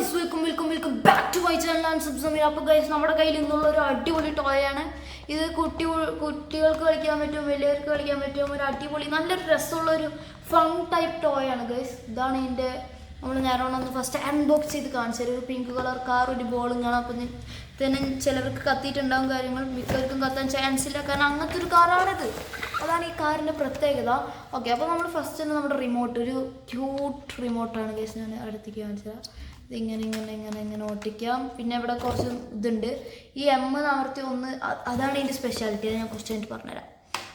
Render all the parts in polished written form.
Guys welcome back to my channel and സബ്സമീർ. അപ്പോൾ guys നമ്മുടെ കയ്യിൽ നിന്നുള്ള ഒരു അടിപൊളി ടോയാണ് ഇത്. കുട്ടികൾക്ക് കളിക്കാൻ പറ്റും, വലിയവർക്ക് കളിക്കാൻ പറ്റും. ഒരു അടിപൊളി നല്ലൊരു രസമുള്ള ഒരു ഫൺ ടൈപ്പ് ടോയാണ് ഗൈസ്. ഇതാണ് ഇതിൻ്റെ നമ്മൾ ഞാനൊന്ന് ഫസ്റ്റ് അൺബോക്സ് ചെയ്ത് കാണിച്ചു തരും. ഒരു പിങ്ക് കളർ കാർ, ഒരു ബോളും കാണാം. അപ്പം തന്നെ ചിലവർക്ക് കത്തിയിട്ടുണ്ടാകും കാര്യങ്ങൾ, മിക്കവർക്കും കത്താൻ ചാൻസ് ഇല്ല, കാരണം അങ്ങനത്തെ ഒരു കാറാണിത്. അതാണ് ഈ കാറിൻ്റെ പ്രത്യേകത. ഓക്കെ, അപ്പോൾ നമ്മൾ ഫസ്റ്റ് തന്നെ നമ്മുടെ റിമോട്ട്, ഒരു ക്യൂട്ട് റിമോട്ടാണ് ഗൈസ്. ഞാൻ അടുത്തേക്ക് കാണിച്ചത്. ഇതിങ്ങനെ ഇങ്ങനെ ഇങ്ങനെ ഇങ്ങനെ ഓട്ടിക്കാം. പിന്നെ ഇവിടെ കുറച്ച് ഇതുണ്ട്. ഈ അമർത്തി ഒന്ന്, അതാണ് ഇതിൻ്റെ സ്പെഷ്യാലിറ്റി. അത് ഞാൻ കുറച്ച് കഴിഞ്ഞിട്ട് പറഞ്ഞുതരാം.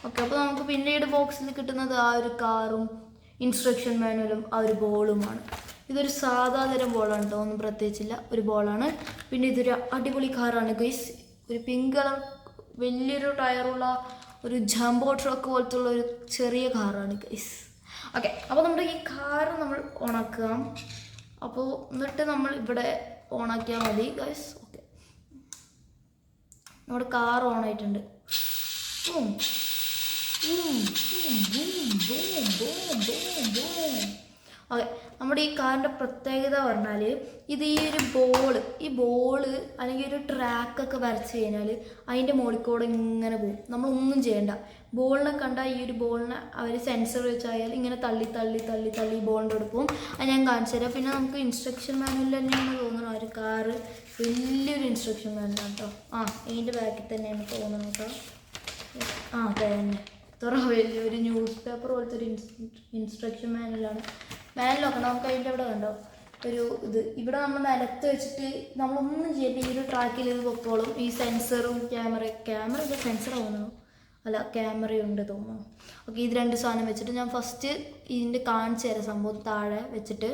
ഓക്കെ, അപ്പോൾ നമുക്ക് പിന്നീട് ബോക്സിൽ കിട്ടുന്നത് ആ ഒരു കാറും ഇൻസ്ട്രക്ഷൻ മാനുവലും ആ ഒരു ബോളുമാണ്. ഇതൊരു സാധാതരം ബോളാണ് കേട്ടോ, ഒന്നും പ്രത്യേകിച്ചില്ല, ഒരു ബോളാണ്. പിന്നെ ഇതൊരു അടിപൊളി കാറാണ് ഗൈസ്. ഒരു പിങ്ക് കളർ വലിയൊരു ടയറുള്ള ഒരു ജംബോ ട്രക്ക് പോലത്തെ ഉള്ള ഒരു ചെറിയ കാറാണ് ഗൈസ്. ഓക്കെ, അപ്പോൾ നമ്മുടെ ഈ കാറ് നമ്മൾ ഓണാക്കാം. അപ്പോൾ എന്നിട്ട് നമ്മൾ ഇവിടെ ഓണാക്കിയാൽ മതി ഗൈസ്. ഓക്കെ, നമ്മുടെ കാർ ഓണായിട്ടുണ്ട്. ഓക്കെ, നമ്മുടെ ഈ കാറിൻ്റെ പ്രത്യേകത പറഞ്ഞാൽ ഇത് ഈ ബോള് അല്ലെങ്കിൽ ഒരു ട്രാക്കൊക്കെ വരച്ച് കഴിഞ്ഞാൽ അതിൻ്റെ മുകളിൽ കൂടെ ഇങ്ങനെ പോകും. നമ്മളൊന്നും ചെയ്യണ്ട. ബോളിനെ കണ്ടാൽ ഈ ഒരു ബോളിനെ അവർ സെൻസർ വെച്ചായാൽ ഇങ്ങനെ തള്ളി തള്ളി തള്ളി തള്ളി ബോളിൻ്റെ അടുത്ത് പോകും. അത് ഞാൻ കാണിച്ചു തരാം. പിന്നെ നമുക്ക് ഇൻസ്ട്രക്ഷൻ മാനുവൽ തന്നെയാണ് തോന്നുന്നു. ആ ഒരു കാറ് വലിയൊരു ഇൻസ്ട്രക്ഷൻ മാനുവലാണ് കേട്ടോ. ഇതിൻ്റെ ബാക്കിൽ തന്നെയാണ് തോന്നുന്നു കേട്ടോ. അതെ തന്നെ, ഇത്ര വലിയൊരു ന്യൂസ് പേപ്പർ പോലത്തെ ഒരു ഇൻസ്ട്രക്ഷൻ മാനുവലാണ്. മാനുവലൊക്കെ നമുക്ക് അതിൻ്റെ അവിടെ കണ്ടോ ഒരു ഇത്. ഇവിടെ നമ്മൾ നിലത്ത് വെച്ചിട്ട് നമ്മളൊന്നും ചെയ്യേണ്ട, ഈ ഒരു ട്രാക്കിൽ ഇത് പൊക്കോളും. ഈ സെൻസറും ക്യാമറ ഇത് സെൻസർ ആവുന്നു, അല്ല ക്യാമറയുണ്ട് തോന്നുന്നു. ഓക്കെ, ഇത് രണ്ട് സാധനം വെച്ചിട്ട് ഞാൻ ഫസ്റ്റ് ഇതിൻ്റെ കാണിച്ചു തരാം സംഭവം താഴെ വെച്ചിട്ട്.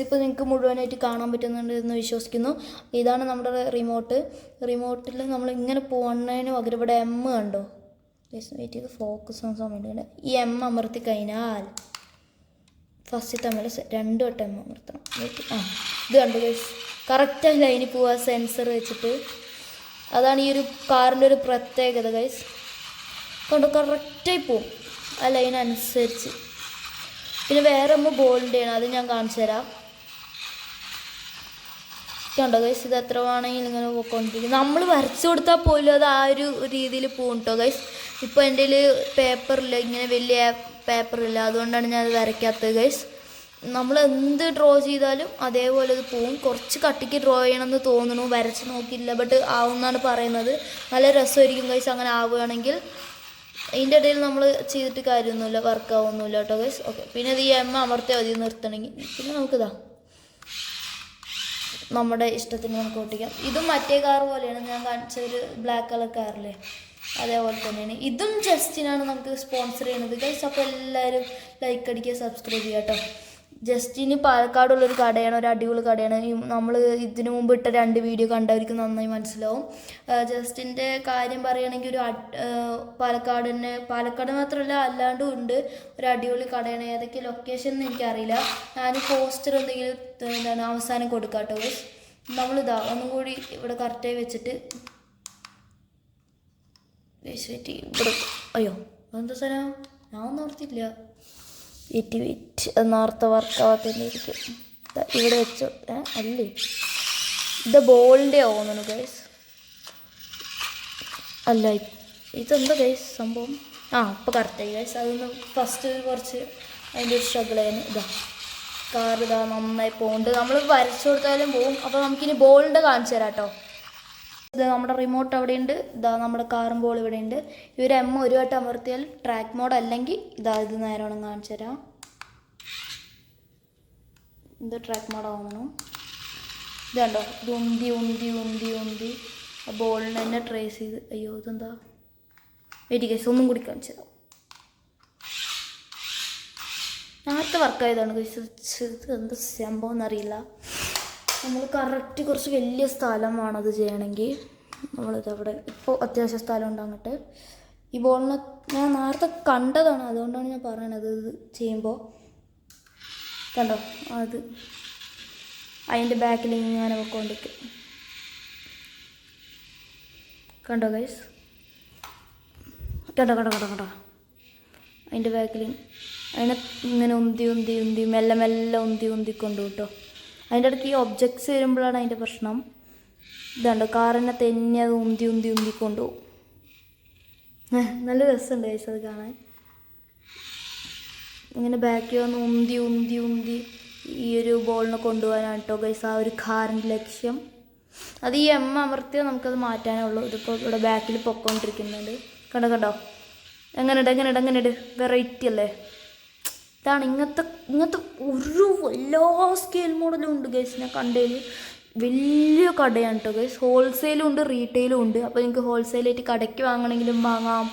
ഇപ്പോൾ നിങ്ങൾക്ക് മുഴുവനായിട്ട് കാണാൻ പറ്റുന്നുണ്ട് എന്ന് വിശ്വസിക്കുന്നു. ഇതാണ് നമ്മുടെ റിമോട്ടിൽ നമ്മൾ ഇങ്ങനെ പോകുന്നതിന് പകരം ഇവിടെ കണ്ടോ. വെയിറ്റ് ചെയ്ത് ഫോക്കസ് ആവാൻ സമയമുണ്ട്. ഈ അമർത്തി കഴിഞ്ഞാൽ ഫസ്റ്റ് തമ്മിൽ 2 വട്ടം അമർത്തണം. ഇത് കണ്ടു ഗൈസ്, കറക്റ്റായി ലൈനിൽ പോവുക സെൻസർ വെച്ചിട്ട്. അതാണ് ഈ ഒരു കാറിൻ്റെ ഒരു പ്രത്യേകത ഗൈസ്. കണ്ടോ, കറക്റ്റായി പോവും ആ ലൈനനുസരിച്ച്. പിന്നെ വേറെ ബോളിൻ്റെയാണ്, അത് ഞാൻ കാണിച്ചു തരാം. കണ്ടോ ഗൈസ്, ഇത് എത്ര വേണമെങ്കിലും ഇങ്ങനെ പോയിക്കൊണ്ടിരിക്കും. നമ്മൾ വരച്ചു കൊടുത്താൽ പോലും അത് ആ ഒരു രീതിയിൽ പോകും കേട്ടോ ഗൈസ്. ഇപ്പോൾ എൻ്റെ പേപ്പറില്ല, ഇങ്ങനെ വലിയ പേപ്പറില്ല, അതുകൊണ്ടാണ് ഞാൻ അത് വരയ്ക്കാത്തത് ഗൈസ്. നമ്മൾ എന്ത് ഡ്രോ ചെയ്താലും അതേപോലെ അത് പോവും. കുറച്ച് കട്ടിക്ക് ഡ്രോ ചെയ്യണമെന്ന് തോന്നുന്നു, വരച്ച് നോക്കിയില്ല, ബട്ട് ആവുമെന്നാണ് പറയുന്നത്. നല്ല രസമായിരിക്കും ഗൈസ് അങ്ങനെ ആവുകയാണെങ്കിൽ. ഇതിൻ്റെ ഇടയിൽ നമ്മൾ ചെയ്തിട്ട് കാര്യമൊന്നുമില്ല, വർക്കാവൊന്നുമില്ല കേട്ടോ ഗൈസ്. ഓക്കെ, പിന്നെ ഇത് ഈ അമർത്തിയാൽ മതി നിർത്തണമെങ്കിൽ. പിന്നെ നമുക്കിതാ നമ്മുടെ ഇഷ്ടത്തിന് നമുക്ക് ഓട്ടിക്കാം. ഇതും മറ്റേ കാർ പോലെയാണ്, ഞാൻ കാണിച്ച ഒരു ബ്ലാക്ക് കളർ കാറില്ലേ, അതേപോലെ തന്നെയാണ്. ഇതും ജസ്റ്റിനാണ് നമുക്ക് സ്പോൺസർ ചെയ്യുന്നത് ഗൈസ്. അപ്പോൾ എല്ലാവരും ലൈക്ക് അടിക്കുക, സബ്സ്ക്രൈബ് ചെയ്യുക കേട്ടോ. ജസ്റ്റിന് പാലക്കാടുള്ളൊരു കടയാണ്, ഒരു അടിപൊളി കടയാണ്. നമ്മൾ ഇതിനു മുമ്പ് ഇട്ട 2 വീഡിയോ കണ്ടവർക്ക് നന്നായി മനസ്സിലാവും. ജസ്റ്റിൻ്റെ കാര്യം പറയുകയാണെങ്കിൽ ഒരു പാലക്കാട് മാത്രമല്ല അല്ലാണ്ടും ഉണ്ട്, ഒരു അടിപൊളി കടയാണ്. ഏതൊക്കെ ലൊക്കേഷൻ എന്ന് എനിക്കറിയില്ല. ഞാൻ പോസ്റ്റർ എന്തെങ്കിലും അവസാനം കൊടുക്കാം കേട്ടോ ഗൈസ്. നമ്മളിതാ ഒന്നും കൂടി ഇവിടെ കറക്റ്റായി വെച്ചിട്ട് ഇവിടെ, അയ്യോ എന്താ സ്ഥലം ഞാൻ ഒന്നും ഓർത്തില്ല. വെയിറ്റ് നേരത്തെ വർക്കാവാത്തതിരിക്കും. ഇവിടെ വെച്ചോ, അല്ലേ ഇത് ബോളിൻ്റെ ആവുന്നു ഗൈസ്. അല്ല, ഇതെന്താ ഗൈസ് സംഭവം? ഇപ്പോൾ കറക്റ്റായി ഗൈസ്. അതൊന്ന് ഫസ്റ്റ് കുറച്ച് അതിൻ്റെ ഒരു സ്ട്രഗിൾ ആയിരുന്നു. കാർ നന്നായി പോകുന്നുണ്ട്. നമ്മൾ വരച്ചു കൊടുത്താലും പോവും. അപ്പോൾ നമുക്കിനി ബോളിൻ്റെ കാണിച്ചു തരാം കേട്ടോ. ഇത് നമ്മുടെ റിമോട്ട് അവിടെയുണ്ട്. നമ്മുടെ കാറും ബോൾ ഇവിടെയുണ്ട്. ഒരു വട്ടം അമർത്തിയാൽ ട്രാക്ക് മോഡ്, അല്ലെങ്കിൽ ഇത് നേരമാണ് കാണിച്ചു തരാം. ഇത് ട്രാക്ക് മോഡ് ആവുന്നു. ഇത് കണ്ടോ, ഇത് ഉന്തി ഉന്തി ഉന്തി ഉന്തി ആ ബോളിനെ തന്നെ ട്രേസ് ചെയ്ത്. അയ്യോ ഇതെന്താ, വെയിറ്റ് ഗൈസ്, ഒന്നും കൂടി കാണിച്ചു തരാം. നേരത്തെ വർക്കായതാണ് ഗൈസ്. ഇത് എന്താ സംഭവം എന്നറിയില്ല. നമ്മൾ കറക്റ്റ് കുറച്ച് വലിയ സ്ഥലം വേണം അത് ചെയ്യണമെങ്കിൽ. നമ്മളിത് അവിടെ ഇപ്പോൾ അത്യാവശ്യം സ്ഥലം ഉണ്ട്. അങ്ങോട്ട് ഈ ബോളിനെ ഞാൻ നേരത്തെ കണ്ടതാണ്, അതുകൊണ്ടാണ് ഞാൻ പറയണത്. ഇത് ചെയ്യുമ്പോൾ കണ്ടോ, അത് അതിൻ്റെ ബാക്കിൽ ഇങ്ങനെ വെക്കൊണ്ടിരിക്കും. കണ്ടോ ഗൈസ്, കണ്ടോ അതിൻ്റെ ബാക്കിൽ അതിനെ ഇങ്ങനെ ഉന്തി ഉന്തി ഉന്തി മെല്ലെ മെല്ലെ ഉന്തി ഉന്തി കൊണ്ടു കേട്ടോ. അതിൻ്റെ ഇടയ്ക്ക് ഈ ഒബ്ജക്ട്സ് വരുമ്പോഴാണ് അതിൻ്റെ പ്രശ്നം. ഇതുണ്ട് കാറിനെ തന്നെ അത് ഉന്തി ഉന്തി ഉന്തി കൊണ്ടുപോകും. നല്ല രസമുണ്ട് ഗൈസ് അത് കാണാൻ. ഇങ്ങനെ ബാക്കിൽ വന്ന് ഉന്തി ഉന്തി ഉന്തി ഈ ഒരു ബോളിനെ കൊണ്ടുപോകാനാണ് കേട്ടോ ഗൈസ് ആ ഒരു കാറിൻ്റെ ലക്ഷ്യം. അത് ഈ അമർത്തിയാൽ നമുക്കത് മാറ്റാനേ ഉള്ളൂ. ഇതിപ്പോൾ ഇവിടെ ബാക്കിൽ പൊക്കോണ്ടിരിക്കുന്നുണ്ട്. കണ്ടോ എങ്ങനെയുണ്ട് വെറൈറ്റി അല്ലേ. ഇതാണ് ഇങ്ങനത്തെ ഒരു എല്ലാ സ്കെയിൽ മോഡലും ഉണ്ട് ഗൈസ്. ഞാൻ കണ്ടതിൽ വലിയ കടയാണ് കേട്ടോ ഗൈസ്. ഹോൾസെയിലും ഉണ്ട് റീറ്റെയിലും ഉണ്ട്. അപ്പോൾ നിങ്ങൾക്ക് ഹോൾസെയിലായിട്ട് കടയ്ക്ക് വാങ്ങണമെങ്കിലും വാങ്ങാം.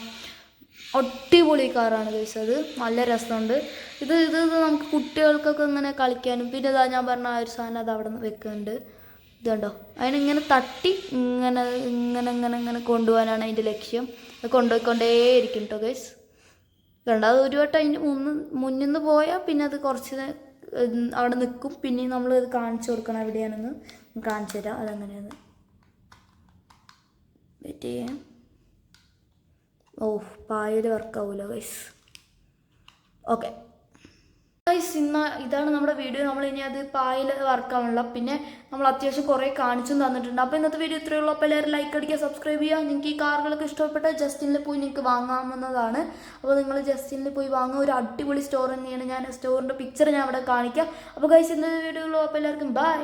അടിപൊളി കാറാണ് ഗൈസ്. അത് നല്ല രസമുണ്ട്. ഇത് നമുക്ക് കുട്ടികൾക്കൊക്കെ ഇങ്ങനെ കളിക്കാനും പിന്നെ ഇതാ ഞാൻ പറഞ്ഞ ആ ഒരു സാധനം അത് അവിടെ വെക്കുന്നുണ്ട്. ഇതുണ്ടോ അതിനിങ്ങനെ തട്ടി ഇങ്ങനെ ഇങ്ങനെ ഇങ്ങനെ ഇങ്ങനെ കൊണ്ടുപോകാനാണ് അതിൻ്റെ ലക്ഷ്യം. അത് കൊണ്ടുപോയിക്കൊണ്ടേയിരിക്കും കേട്ടോ ഗൈസ്. കണ്ടോ അത് ഒരു വട്ടം അതിൻ്റെ മുന്നിൽ നിന്ന് പോയാൽ പിന്നെ അത് കുറച്ച് അവിടെ നിൽക്കും. പിന്നെ നമ്മൾ അത് കാണിച്ചു കൊടുക്കണം എവിടെയാണെന്ന് കാണിച്ചു തരാം അതെങ്ങനെയാണ്. വെയിറ്റ് ചെയ്യാം. ഓ പായൽ വർക്കാവൂല ഗൈസ്. ഓക്കെ ഗൈസ് ഇതാണ് നമ്മുടെ വീഡിയോ. നമ്മൾ ഇനി അത് പായൽ വർക്കാവുന്നില്ല. പിന്നെ നമ്മൾ അത്യാവശ്യം കുറേ കാണിച്ചും തന്നിട്ടുണ്ട്. അപ്പോൾ ഇന്നത്തെ വീഡിയോ ഇത്രയേ ഉള്ളൂ. അപ്പോൾ എല്ലാവരും ലൈക്ക് അടിക്കുക, സബ്സ്ക്രൈബ് ചെയ്യുക. നിങ്ങൾക്ക് ഈ കാറുകളൊക്കെ ഇഷ്ടപ്പെട്ടാൽ ജസ്റ്റിനിൽ പോയി നിങ്ങൾക്ക് വാങ്ങാവുന്നതാണ്. അപ്പോൾ നിങ്ങൾ ജസ്റ്റിനിൽ പോയി വാങ്ങുക. ഒരു അടിപൊളി സ്റ്റോർ തന്നെയാണ്. ഞാൻ സ്റ്റോറിൻ്റെ പിക്ചർ ഞാൻ അവിടെ കാണിക്കാം. അപ്പോൾ ഗൈസ് ഇന്നത്തെ വീഡിയോ ഉള്ളൂ. അപ്പോൾ എല്ലാവർക്കും ബൈ.